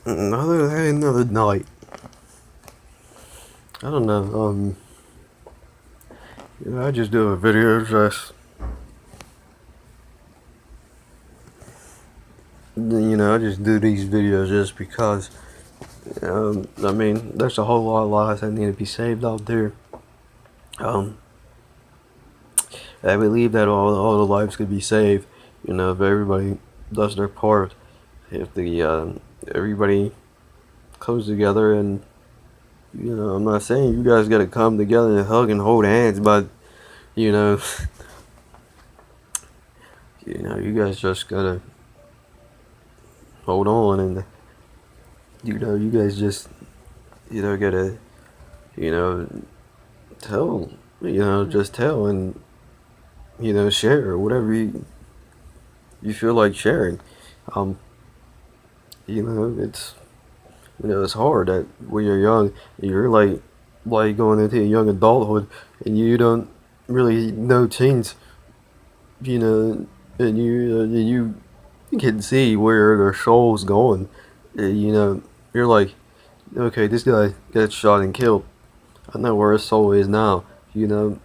Another night. I don't know. I just do a video just, I just do these videos just because, I mean, there's a whole lot of lives that need to be saved out there. Um, I believe that all the lives could be saved, if everybody does their part. If everybody comes together and, I'm not saying you guys gotta come together and hug and hold hands, but, you know, you guys just gotta hold on and, you guys just, gotta, you know, tell, just tell and, share whatever you feel like sharing. Um, it's, it's hard that when you're young, you're like going into young adulthood and you don't really know teens, and you can see where their soul's going. You're like, okay, this guy gets shot and killed. I know where his soul is now. It's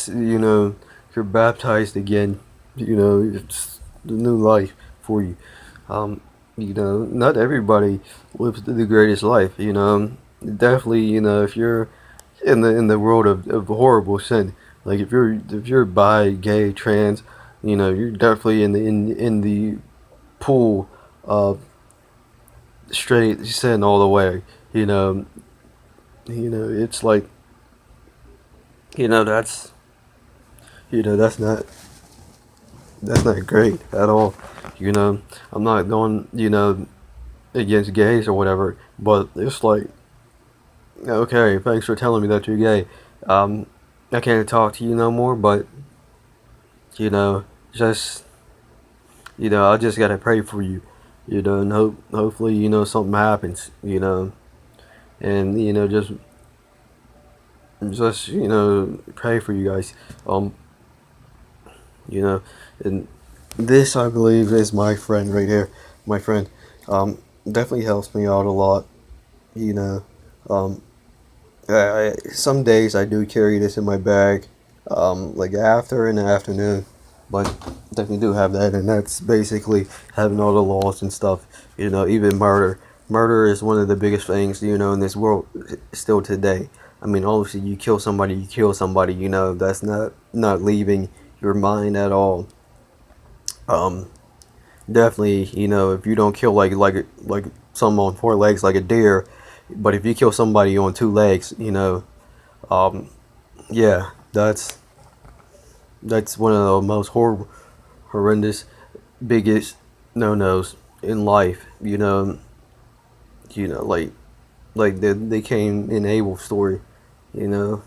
you're baptized again. It's the new life for you. Not everybody lives the greatest life. Definitely. If you're in the world of horrible sin, like if you're bi, gay, trans, you're definitely in the pool of straight sin all the way. It's like that's that's not great at all. I'm not going against gays or whatever, but it's like, okay, thanks for telling me that you're gay. I can't talk to you no more, but just I just gotta pray for you, and hopefully something happens, and just pray for you guys. Um, you know, and this I believe is my friend right here, my friend. Definitely helps me out a lot. You know, um, some days I do carry this in my bag, like after in the afternoon, but definitely do have that, and that's basically having all the laws and stuff. Even murder. Murder is one of the biggest things in this world still today. I mean, obviously, you kill somebody, you kill somebody. That's not leaving your mind at all. Um, Definitely, if you don't kill like someone on four legs like a deer, but if you kill somebody on two legs, um, yeah, that's one of the most horrendous, biggest no-nos in life. Like they came in Abel's story. You know,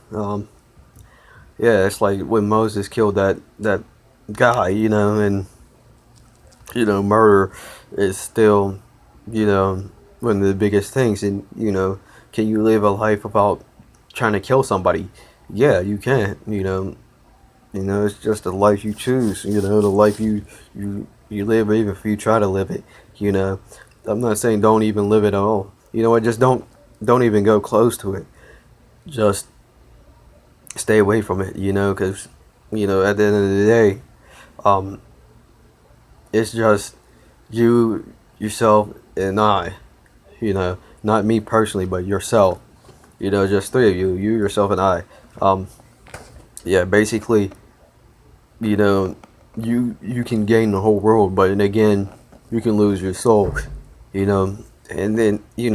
yeah, it's like when Moses killed that guy. And murder is still, one of the biggest things. And can you live a life without trying to kill somebody? Yeah, you can. It's just the life you choose. The life you live, even if you try to live it. You know, I'm not saying don't even live it at all. What? Just don't even go close to it. Just stay away from it. Because at the end of the day, um, it's just you, yourself, and I. Not me personally, but yourself. Just three of you, yourself, and I. Um, yeah, basically, you know, you can gain the whole world, but then again, you can lose your soul. You know, and then they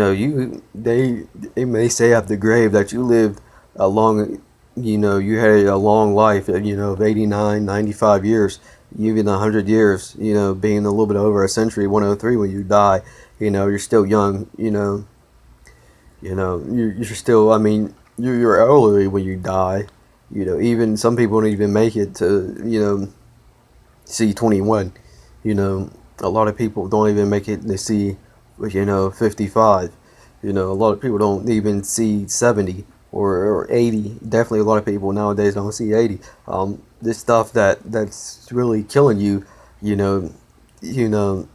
may say at the grave that you lived a long, you had a long life, of 89, 95 years, even 100 years. Being a little bit over a century, 103 when you die. You're still young. You're still. I mean, you're elderly when you die. Even some people don't even make it to see 21. A lot of people don't even make it to see 55. A lot of people don't even see 70 or 80. Definitely a lot of people nowadays don't see 80. This stuff that's really killing you, you know you know,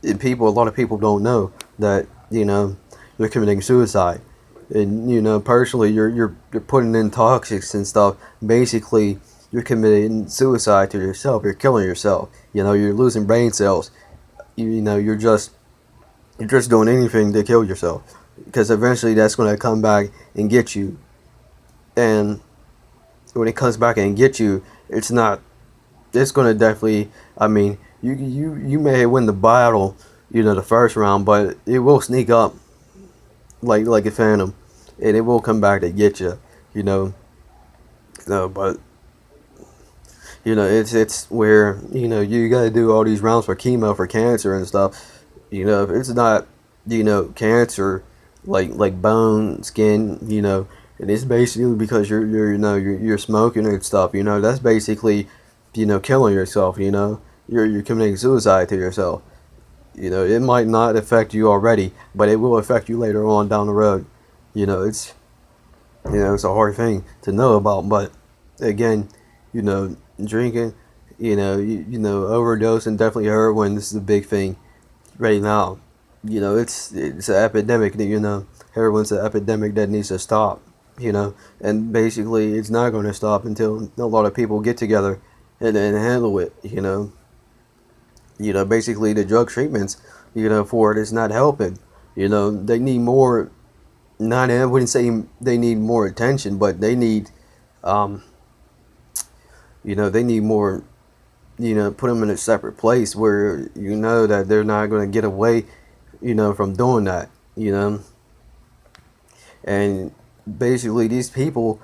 a lot of people don't know that, you're committing suicide. And, personally, you're putting in toxics and stuff. Basically, you're committing suicide to yourself. You're killing yourself. You're losing brain cells. You're just doing anything to kill yourself, because eventually that's going to come back and get you. And when it comes back and get you, it's not. It's going to definitely. I mean, you may win the battle, the first round, but it will sneak up like a phantom, and it will come back to get you. You know. No, but it's where you got to do all these rounds for chemo for cancer and stuff. If it's not cancer, like bone, skin, and it's basically because you're smoking and stuff. That's basically killing yourself. You're committing suicide to yourself. It might not affect you already, but it will affect you later on down the road. It's it's a hard thing to know about, but again, drinking, overdosing, definitely heroin. This is a big thing right now. It's an epidemic. Heroin's an epidemic that needs to stop. And basically, it's not going to stop until a lot of people get together and handle it. Basically the drug treatments, for it is not helping. They need more. Not I wouldn't say they need more attention, but they need, um, they need more. Put them in a separate place where that they're not going to get away, from doing that. And basically these people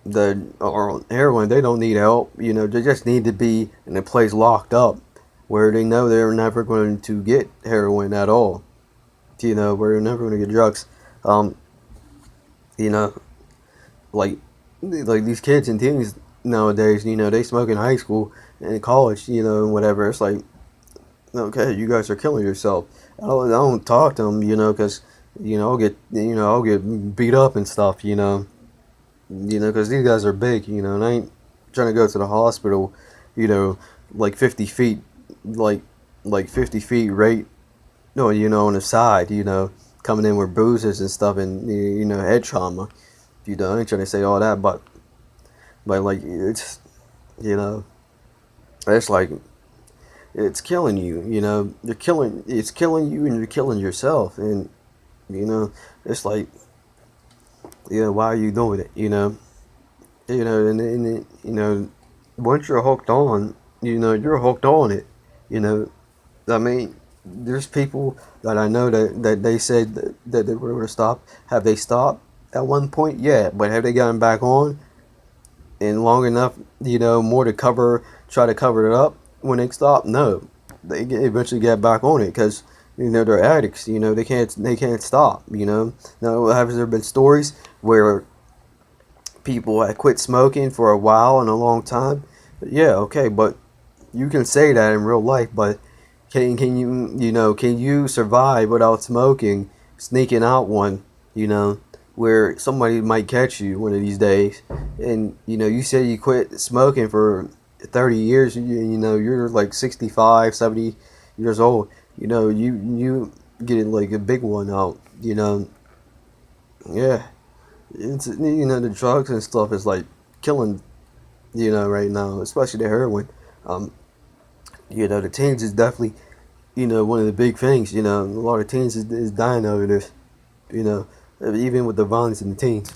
that are on heroin, they don't need help. They just need to be in a place locked up where they know they're never going to get heroin at all. Where they're never going to get drugs. Um, you know, like these kids and teens nowadays, they smoke in high school and college, and whatever. It's like, okay, you guys are killing yourself. I don't talk to them, because I'll get beat up and stuff, because these guys are big, and I ain't trying to go to the hospital, like 50 feet, like 50 feet right, no, on the side, coming in with bruises and stuff and head trauma. I ain't trying to say all that, but like it's you know it's like it's killing you. It's killing you and you're killing yourself, and it's like, why are you doing it? And once you're hooked on, you're hooked on it. You know, I mean, there's people that I know that they said that they were going to stop. Have they stopped at one point? Yeah, but have they gotten back on and long enough, more to try to cover it up when they stop? No, eventually get back on it because they're addicts. They can't stop. Now, have there been stories where people had quit smoking for a while and a long time? Yeah, okay, but you can say that in real life, but can you survive without smoking, sneaking out one, where somebody might catch you one of these days, and you say you quit smoking for 30 years, you're like 65, 70 years old, you get like a big one out, yeah, it's the drugs and stuff is like killing, right now, especially the heroin. um the teens is definitely, one of the big things. A lot of teens is dying over this, you know, even with the violence in the teens.